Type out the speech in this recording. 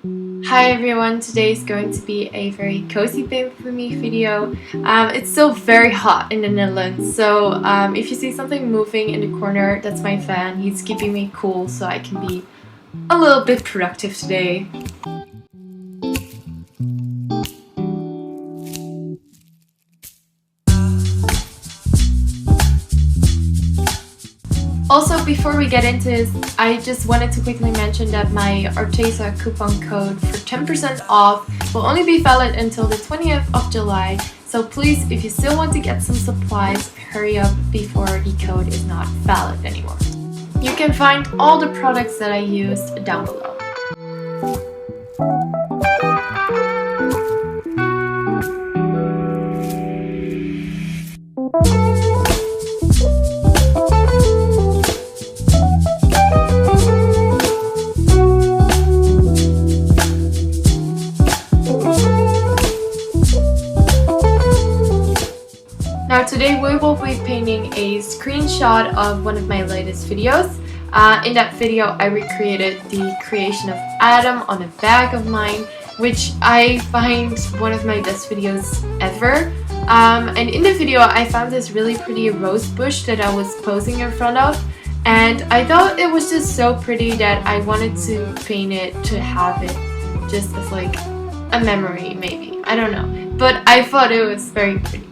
Hi everyone, today is going to be a very cozy babe for me video. It's still very hot in the Netherlands, so if you see something moving in the corner, that's my fan. He's keeping me cool so I can be a little bit productive today. Also, before we get into this, I just wanted to quickly mention that my 𝙘𝙤𝙬𝙬 coupon code for 10% off will only be valid until the 20th of July. So please, if you still want to get some supplies, hurry up before the code is not valid anymore. You can find all the products that I used down below. Now today we will be painting a screenshot of one of my latest videos. In that video I recreated the creation of Adam on a bag of mine, which I find one of my best videos ever. And in the video I found this really pretty rose bush that I was posing in front of, and I thought it was just so pretty that I wanted to paint it to have it just as like a memory, maybe. I don't know. But I thought it was very pretty.